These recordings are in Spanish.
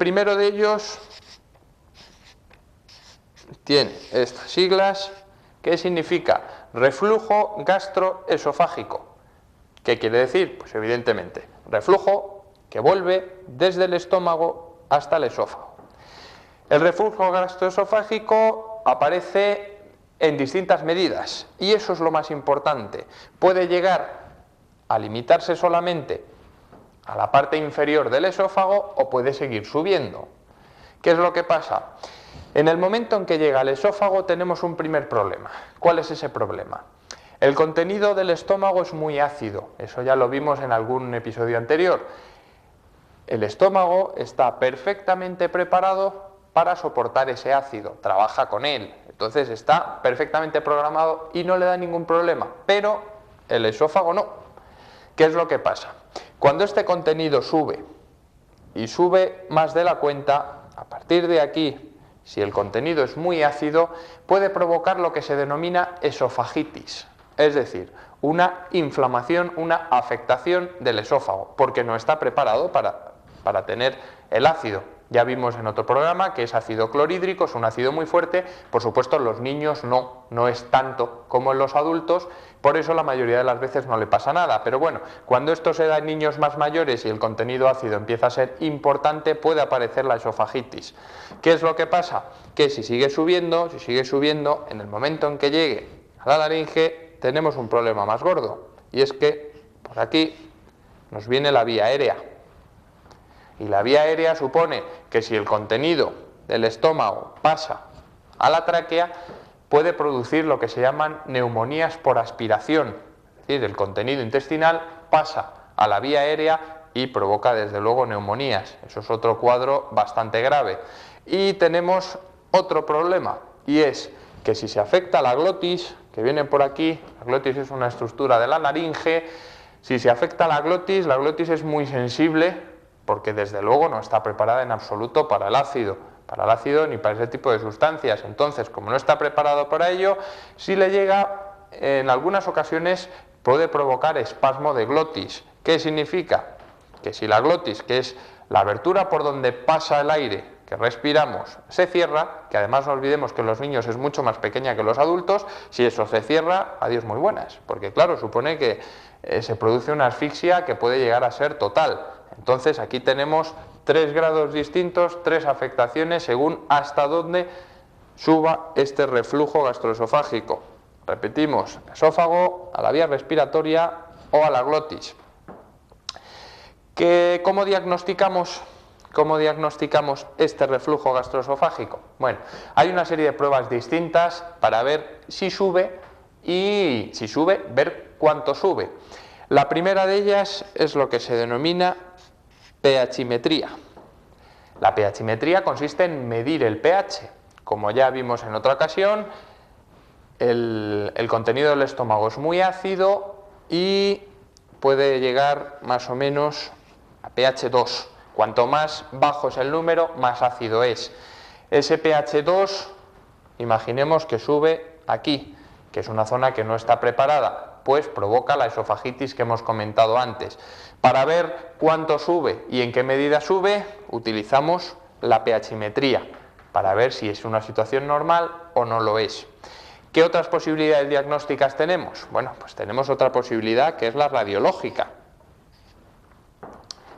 primero de ellos tiene estas siglas. ¿Qué significa? Reflujo gastroesofágico. ¿Qué quiere decir? Pues evidentemente, reflujo que vuelve desde el estómago hasta el esófago. El reflujo gastroesofágico aparece en distintas medidas y eso es lo más importante. Puede llegar a limitarse solamente a la parte inferior del esófago o puede seguir subiendo. ¿Qué es lo que pasa? En el momento en que llega al esófago tenemos un primer problema. ¿Cuál es ese problema? El contenido del estómago es muy ácido, eso ya lo vimos en algún episodio anterior. El estómago está perfectamente preparado para soportar ese ácido, trabaja con él, entonces está perfectamente programado y no le da ningún problema, pero el esófago no. ¿Qué es lo que pasa? Cuando este contenido sube y sube más de la cuenta, a partir de aquí, si el contenido es muy ácido, puede provocar lo que se denomina esofagitis, es decir, una inflamación, una afectación del esófago, porque no está preparado para tener el ácido. Ya vimos en otro programa que es ácido clorhídrico, es un ácido muy fuerte, por supuesto en los niños no es tanto como en los adultos, por eso la mayoría de las veces no le pasa nada, pero bueno, cuando esto se da en niños más mayores y el contenido ácido empieza a ser importante, puede aparecer la esofagitis. ¿Qué es lo que pasa? Que si sigue subiendo, en el momento en que llegue a la laringe, tenemos un problema más gordo, y es que por aquí nos viene la vía aérea. Y la vía aérea supone que si el contenido del estómago pasa a la tráquea, puede producir lo que se llaman neumonías por aspiración. Es decir, el contenido intestinal pasa a la vía aérea y provoca desde luego neumonías. Eso es otro cuadro bastante grave. Y tenemos otro problema, y es que si se afecta la glotis, que viene por aquí, la glotis es una estructura de la laringe, si se afecta la glotis es muy sensible, porque desde luego no está preparada en absoluto para el ácido ni para ese tipo de sustancias. Entonces, como no está preparado para ello, si le llega, en algunas ocasiones puede provocar espasmo de glotis. ¿Qué significa? Que si la glotis, que es la abertura por donde pasa el aire que respiramos, se cierra, que además no olvidemos que en los niños es mucho más pequeña que en los adultos, si eso se cierra, adiós muy buenas, porque claro, supone que se produce una asfixia que puede llegar a ser total. Entonces aquí tenemos 3 grados distintos, 3 afectaciones según hasta dónde suba este reflujo gastroesofágico. Repetimos, esófago, a la vía respiratoria o a la glotis. ¿Cómo diagnosticamos este reflujo gastroesofágico? Bueno, hay una serie de pruebas distintas para ver si sube y si sube, ver cuánto sube. La primera de ellas es lo que se denomina pHimetría. La pHimetría consiste en medir el pH. Como ya vimos en otra ocasión, el contenido del estómago es muy ácido y puede llegar más o menos a pH 2. Cuanto más bajo es el número, más ácido es. Ese pH 2, imaginemos que sube aquí, que es una zona que no está preparada, pues provoca la esofagitis que hemos comentado antes. Para ver cuánto sube y en qué medida sube, utilizamos la pHimetría, para ver si es una situación normal o no lo es. ¿Qué otras posibilidades diagnósticas tenemos? Bueno, pues tenemos otra posibilidad que es la radiológica.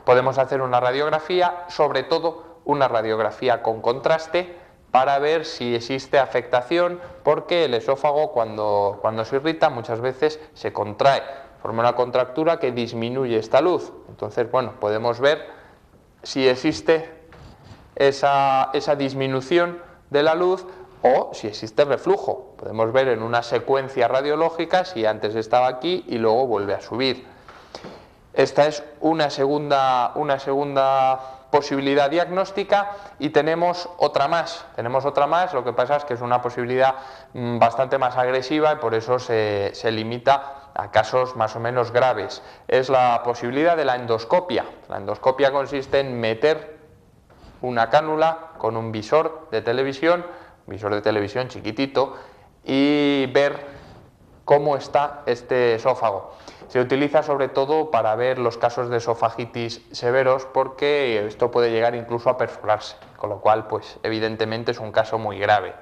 Podemos hacer una radiografía, sobre todo una radiografía con contraste, para ver si existe afectación, porque el esófago cuando se irrita muchas veces se contrae, forma una contractura que disminuye esta luz. Entonces, bueno, podemos ver si existe esa disminución de la luz o si existe reflujo. Podemos ver en una secuencia radiológica si antes estaba aquí y luego vuelve a subir. Esta es una segunda posibilidad diagnóstica y tenemos otra más, lo que pasa es que es una posibilidad bastante más agresiva y por eso se limita a casos más o menos graves. Es la posibilidad de la endoscopia. La endoscopia consiste en meter una cánula con un visor de televisión chiquitito, y ver cómo está este esófago. Se utiliza sobre todo para ver los casos de esofagitis severos porque esto puede llegar incluso a perforarse, con lo cual pues evidentemente es un caso muy grave.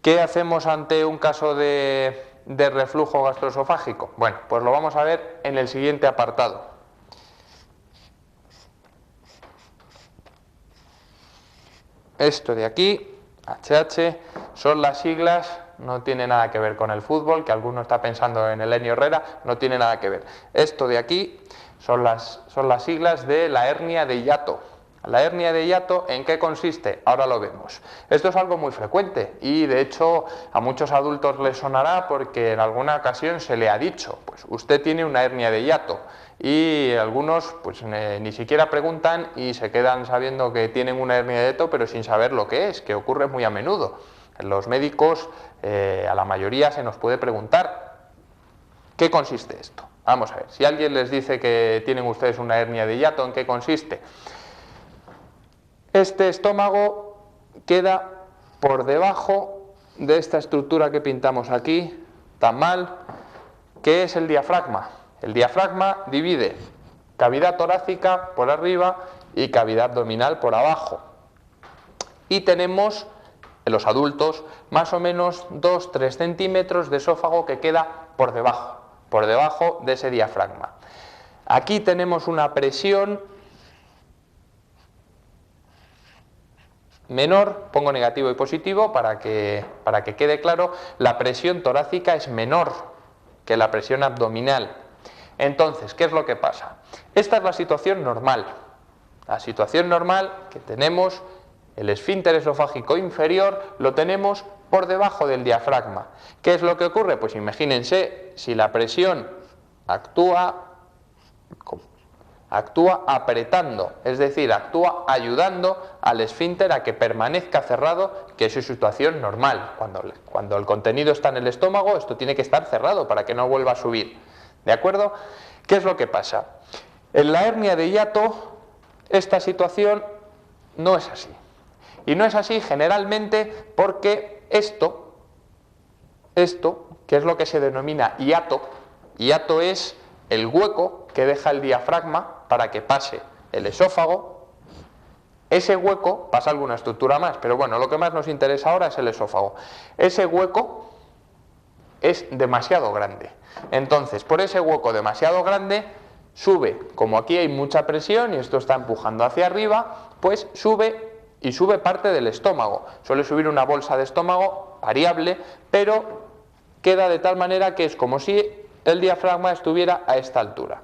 ¿Qué hacemos ante un caso de reflujo gastroesofágico? Bueno, pues lo vamos a ver en el siguiente apartado. Esto de aquí, HH, son las siglas, no tiene nada que ver con el fútbol, que alguno está pensando en Elenio Herrera, no tiene nada que ver. Esto de aquí son las siglas de la hernia de hiato. La hernia de hiato, ¿en qué consiste? Ahora lo vemos. Esto es algo muy frecuente y de hecho a muchos adultos les sonará porque en alguna ocasión se le ha dicho, pues usted tiene una hernia de hiato, y algunos pues ni siquiera preguntan y se quedan sabiendo que tienen una hernia de hiato pero sin saber lo que es, que ocurre muy a menudo. Los médicos, a la mayoría se nos puede preguntar, ¿qué consiste esto? Vamos a ver, si alguien les dice que tienen ustedes una hernia de hiato, ¿en qué consiste? Este estómago queda por debajo de esta estructura que pintamos aquí, tan mal, que es el diafragma. El diafragma divide cavidad torácica por arriba y cavidad abdominal por abajo. Y tenemos, en los adultos, más o menos 2-3 centímetros de esófago que queda por debajo de ese diafragma. Aquí tenemos una presión menor, pongo negativo y positivo para que quede claro, la presión torácica es menor que la presión abdominal. Entonces, ¿qué es lo que pasa? Esta es la situación normal. La situación normal que tenemos, el esfínter esofágico inferior lo tenemos por debajo del diafragma. ¿Qué es lo que ocurre? Pues imagínense, si la presión actúa apretando, es decir, actúa ayudando al esfínter a que permanezca cerrado, que es su situación normal. Cuando el contenido está en el estómago, esto tiene que estar cerrado para que no vuelva a subir. ¿De acuerdo? ¿Qué es lo que pasa? En la hernia de hiato, esta situación no es así. Y no es así generalmente porque esto, que es lo que se denomina hiato es el hueco que deja el diafragma para que pase el esófago. Ese hueco, pasa alguna estructura más, pero bueno, lo que más nos interesa ahora es el esófago. Ese hueco es demasiado grande. Entonces, por ese hueco demasiado grande, sube, como aquí hay mucha presión y esto está empujando hacia arriba, pues sube y sube parte del estómago. Suele subir una bolsa de estómago variable, pero queda de tal manera que es como si el diafragma estuviera a esta altura.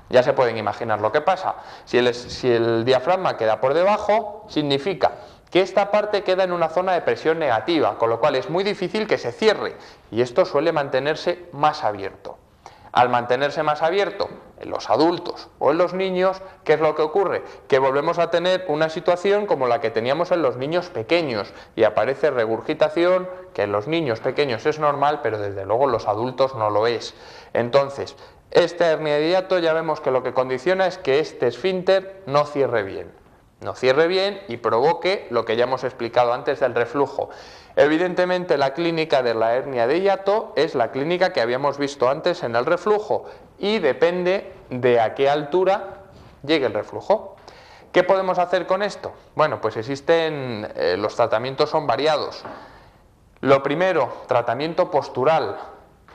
Ya se pueden imaginar lo que pasa. Si el diafragma queda por debajo, significa que esta parte queda en una zona de presión negativa, con lo cual es muy difícil que se cierre, y esto suele mantenerse más abierto. Al mantenerse más abierto en los adultos o en los niños, ¿qué es lo que ocurre? Que volvemos a tener una situación como la que teníamos en los niños pequeños y aparece regurgitación, que en los niños pequeños es normal, pero desde luego en los adultos no lo es. Entonces, esta hernia de hiato ya vemos que lo que condiciona es que este esfínter no cierre bien y provoque lo que ya hemos explicado antes del reflujo. Evidentemente la clínica de la hernia de hiato es la clínica que habíamos visto antes en el reflujo y depende de a qué altura llegue el reflujo. ¿Qué podemos hacer con esto? Bueno, pues los tratamientos son variados. Lo primero, tratamiento postural.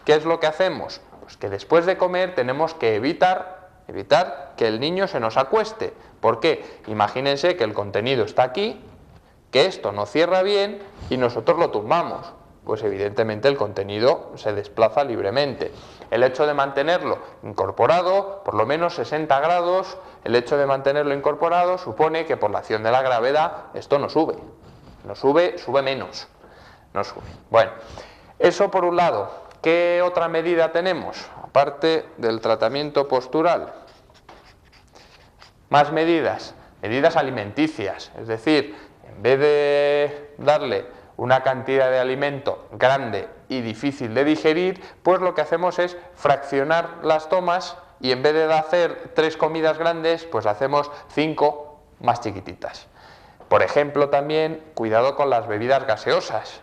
¿Qué es lo que hacemos? Pues que después de comer tenemos que evitar que el niño se nos acueste. ¿Por qué? Imagínense que el contenido está aquí, que esto no cierra bien y nosotros lo tumbamos. Pues evidentemente el contenido se desplaza libremente. El hecho de mantenerlo incorporado, por lo menos 60 grados, el hecho de mantenerlo incorporado supone que por la acción de la gravedad esto no sube. No sube, sube menos. No sube. Bueno, eso por un lado. ¿Qué otra medida tenemos? Aparte del tratamiento postural. Más medidas alimenticias, es decir, en vez de darle una cantidad de alimento grande y difícil de digerir, pues lo que hacemos es fraccionar las tomas y en vez de hacer 3 comidas grandes, pues hacemos 5 más chiquititas. Por ejemplo, también cuidado con las bebidas gaseosas.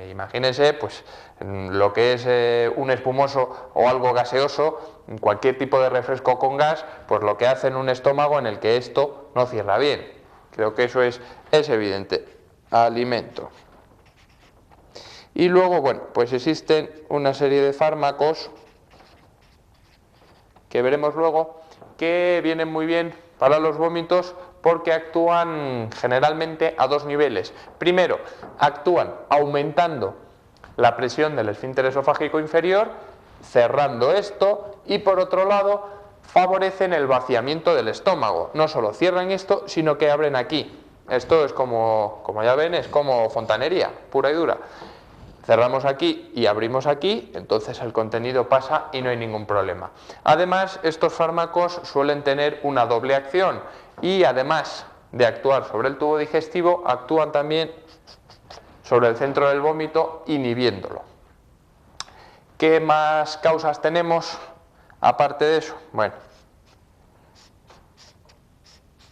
Imagínense pues, lo que es un espumoso o algo gaseoso, cualquier tipo de refresco con gas, pues lo que hace en un estómago en el que esto no cierra bien. Creo que eso es evidente. Alimento. Y luego, bueno, pues existen una serie de fármacos que veremos luego que vienen muy bien para los vómitos porque actúan generalmente a dos niveles. Primero, actúan aumentando la presión del esfínter esofágico inferior, cerrando esto, y por otro lado, favorecen el vaciamiento del estómago. No solo cierran esto, sino que abren aquí. Esto es como ya ven, es como fontanería, pura y dura. Cerramos aquí y abrimos aquí, entonces el contenido pasa y no hay ningún problema. Además, estos fármacos suelen tener una doble acción y además de actuar sobre el tubo digestivo, actúan también sobre el centro del vómito, inhibiéndolo. ¿Qué más causas tenemos aparte de eso? Bueno,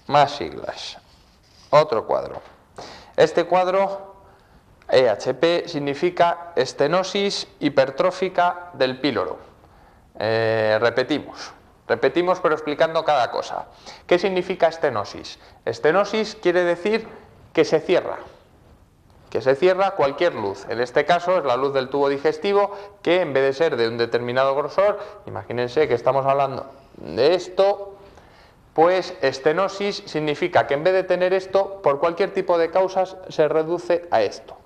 más siglas. Otro cuadro. Este cuadro EHP significa estenosis hipertrófica del píloro. Repetimos pero explicando cada cosa. ¿Qué significa estenosis? Estenosis quiere decir que se cierra cualquier luz. En este caso es la luz del tubo digestivo, que en vez de ser de un determinado grosor, imagínense que estamos hablando de esto, pues estenosis significa que en vez de tener esto, por cualquier tipo de causas se reduce a esto.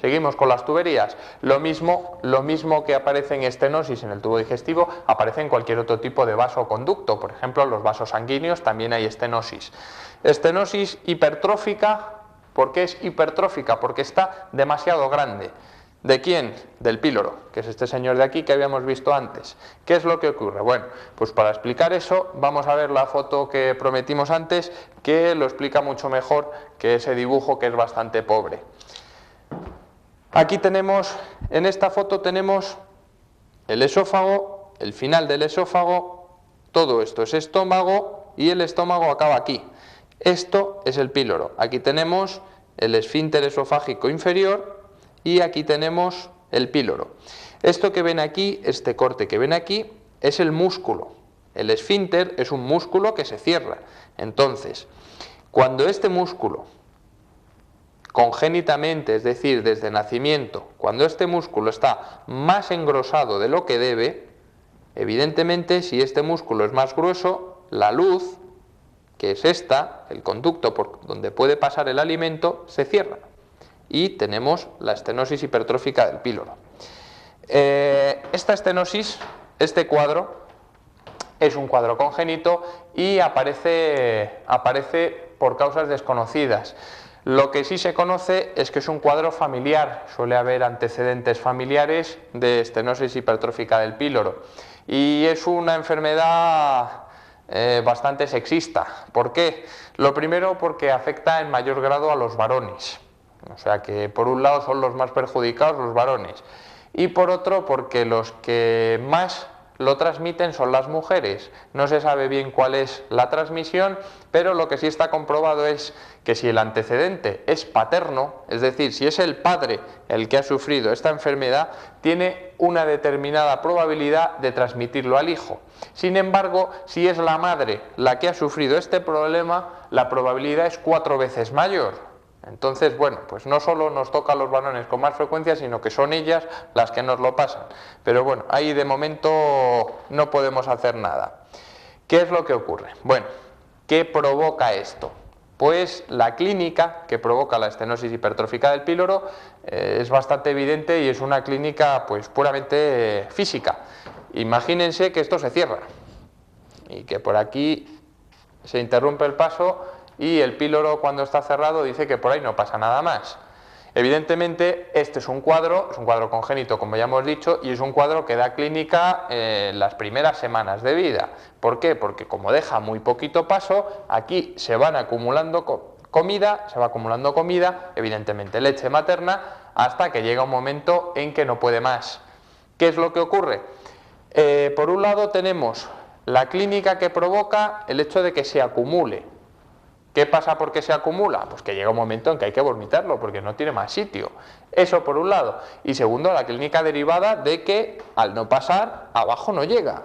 Seguimos con las tuberías. Lo mismo que aparece en estenosis en el tubo digestivo, aparece en cualquier otro tipo de vaso o conducto. Por ejemplo, en los vasos sanguíneos también hay estenosis. Estenosis hipertrófica. ¿Por qué es hipertrófica? Porque está demasiado grande. ¿De quién? Del píloro, que es este señor de aquí que habíamos visto antes. ¿Qué es lo que ocurre? Bueno, pues para explicar eso vamos a ver la foto que prometimos antes, que lo explica mucho mejor que ese dibujo, que es bastante pobre. Aquí tenemos, en esta foto tenemos el esófago, el final del esófago, todo esto es estómago y el estómago acaba aquí. Esto es el píloro. Aquí tenemos el esfínter esofágico inferior y aquí tenemos el píloro. Esto que ven aquí, este corte que ven aquí, es el músculo. El esfínter es un músculo que se cierra. Entonces, cuando este músculo congénitamente, es decir, desde nacimiento, cuando este músculo está más engrosado de lo que debe, evidentemente, si este músculo es más grueso, la luz, que es esta, el conducto por donde puede pasar el alimento, se cierra. Y tenemos la estenosis hipertrófica del píloro. Esta estenosis, este cuadro, es un cuadro congénito y aparece por causas desconocidas. Lo que sí se conoce es que es un cuadro familiar, suele haber antecedentes familiares de estenosis hipertrófica del píloro. Y es una enfermedad bastante sexista. ¿Por qué? Lo primero, porque afecta en mayor grado a los varones. O sea que por un lado son los más perjudicados los varones. Y por otro, porque los que más lo transmiten son las mujeres. No se sabe bien cuál es la transmisión, pero lo que sí está comprobado es que si el antecedente es paterno, es decir, si es el padre el que ha sufrido esta enfermedad, tiene una determinada probabilidad de transmitirlo al hijo. Sin embargo, si es la madre la que ha sufrido este problema, la probabilidad es 4 veces mayor. Entonces, bueno, pues no solo nos toca a los varones con más frecuencia, sino que son ellas las que nos lo pasan. Pero bueno, ahí de momento no podemos hacer nada. ¿Qué es lo que ocurre? Bueno, ¿qué provoca esto? Pues la clínica que provoca la estenosis hipertrófica del píloro es bastante evidente y es una clínica pues puramente física. Imagínense que esto se cierra y que por aquí se interrumpe el paso y el píloro, cuando está cerrado, dice que por ahí no pasa nada más. Evidentemente este es un cuadro congénito, como ya hemos dicho, y es un cuadro que da clínica en las primeras semanas de vida. ¿Por qué? Porque como deja muy poquito paso, aquí se van acumulando comida, evidentemente leche materna, hasta que llega un momento en que no puede más. ¿Qué es lo que ocurre? Por un lado tenemos la clínica que provoca el hecho de que se acumule. ¿Qué pasa porque se acumula? Pues que llega un momento en que hay que vomitarlo porque no tiene más sitio. Eso por un lado. Y segundo, la clínica derivada de que al no pasar, abajo no llega.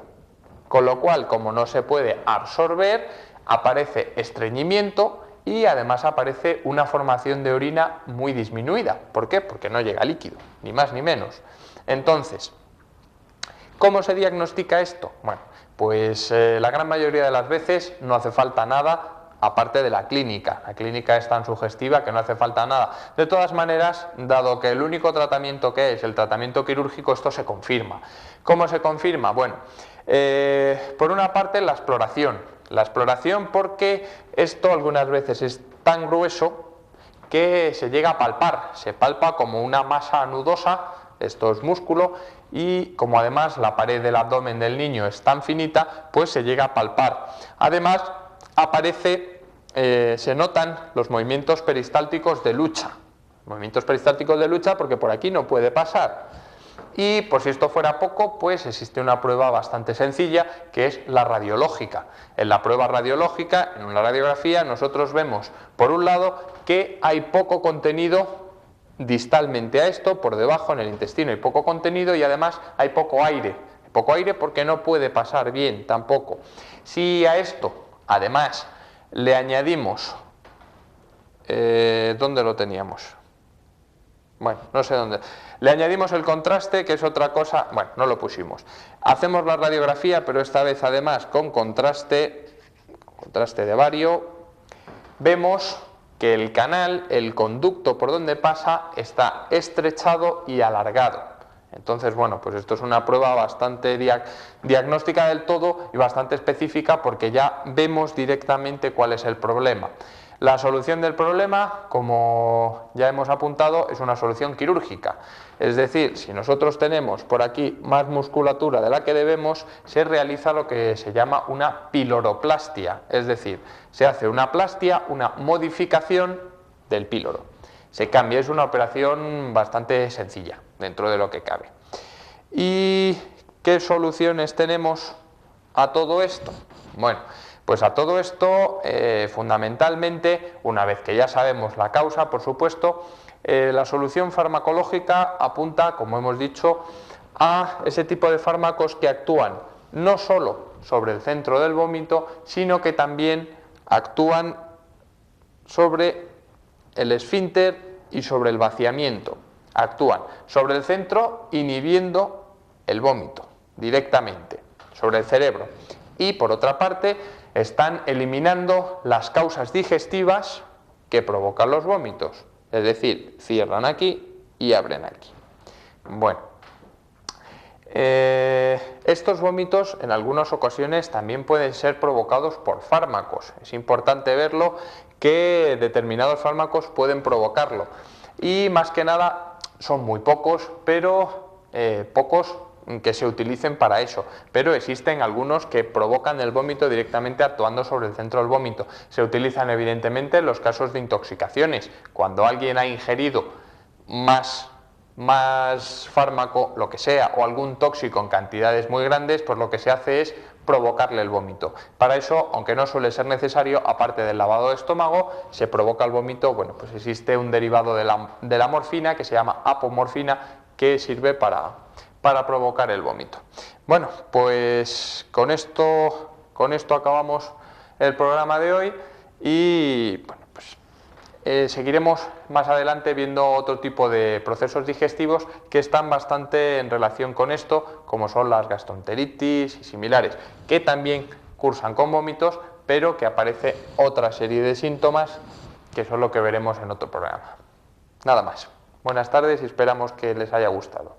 Con lo cual, como no se puede absorber, aparece estreñimiento y además aparece una formación de orina muy disminuida. ¿Por qué? Porque no llega líquido, ni más ni menos. Entonces, ¿cómo se diagnostica esto? Bueno, pues la gran mayoría de las veces no hace falta nada aparte de la clínica. La clínica es tan sugestiva que no hace falta nada. De todas maneras, dado que el único tratamiento que es el tratamiento quirúrgico, esto se confirma. ¿Cómo se confirma? Bueno, por una parte la exploración. La exploración porque esto algunas veces es tan grueso que se llega a palpar. Se palpa como una masa nudosa, esto es músculo, y como además la pared del abdomen del niño es tan finita, pues se llega a palpar. Además, se notan los movimientos peristálticos de lucha. Movimientos peristálticos de lucha porque por aquí no puede pasar. Y por si esto fuera poco, pues existe una prueba bastante sencilla que es la radiológica. En la prueba radiológica, en una radiografía, nosotros vemos por un lado que hay poco contenido distalmente a esto, por debajo en el intestino hay poco contenido y además hay poco aire. Poco aire porque no puede pasar bien tampoco. Si a esto además le añadimos, ¿dónde lo teníamos? Bueno, no sé dónde. Le añadimos el contraste, que es otra cosa, bueno, no lo pusimos. Hacemos la radiografía, pero esta vez además con contraste de bario. Vemos que el canal, el conducto por donde pasa, está estrechado y alargado. Entonces, bueno, pues esto es una prueba bastante diagnóstica del todo y bastante específica porque ya vemos directamente cuál es el problema. La solución del problema, como ya hemos apuntado, es una solución quirúrgica. Es decir, si nosotros tenemos por aquí más musculatura de la que debemos, se realiza lo que se llama una piloroplastia. Es decir, se hace una plastia, una modificación del píloro. Se cambia, es una operación bastante sencilla dentro de lo que cabe. ¿Y qué soluciones tenemos a todo esto? Bueno, pues a todo esto, fundamentalmente, una vez que ya sabemos la causa, por supuesto, la solución farmacológica apunta, como hemos dicho, a ese tipo de fármacos que actúan no solo sobre el centro del vómito, sino que también actúan sobre el esfínter y sobre el vaciamiento. Actúan sobre el centro inhibiendo el vómito directamente, sobre el cerebro. Y por otra parte, están eliminando las causas digestivas que provocan los vómitos. Es decir, cierran aquí y abren aquí. Bueno, estos vómitos en algunas ocasiones también pueden ser provocados por fármacos. Es importante verlo que determinados fármacos pueden provocarlo. Y más que nada son muy pocos, pero pocos que se utilicen para eso, pero existen algunos que provocan el vómito directamente actuando sobre el centro del vómito. Se utilizan evidentemente en los casos de intoxicaciones, cuando alguien ha ingerido más fármaco, lo que sea, o algún tóxico en cantidades muy grandes, pues lo que se hace es provocarle el vómito. Para eso, aunque no suele ser necesario, aparte del lavado de estómago, se provoca el vómito. Bueno, pues existe un derivado de la morfina que se llama apomorfina, que sirve para provocar el vómito. Bueno, pues con esto acabamos el programa de hoy y bueno, pues seguiremos más adelante viendo otro tipo de procesos digestivos que están bastante en relación con esto, como son las gastroenteritis y similares, que también cursan con vómitos, pero que aparece otra serie de síntomas que son lo que veremos en otro programa. Nada más. Buenas tardes y esperamos que les haya gustado.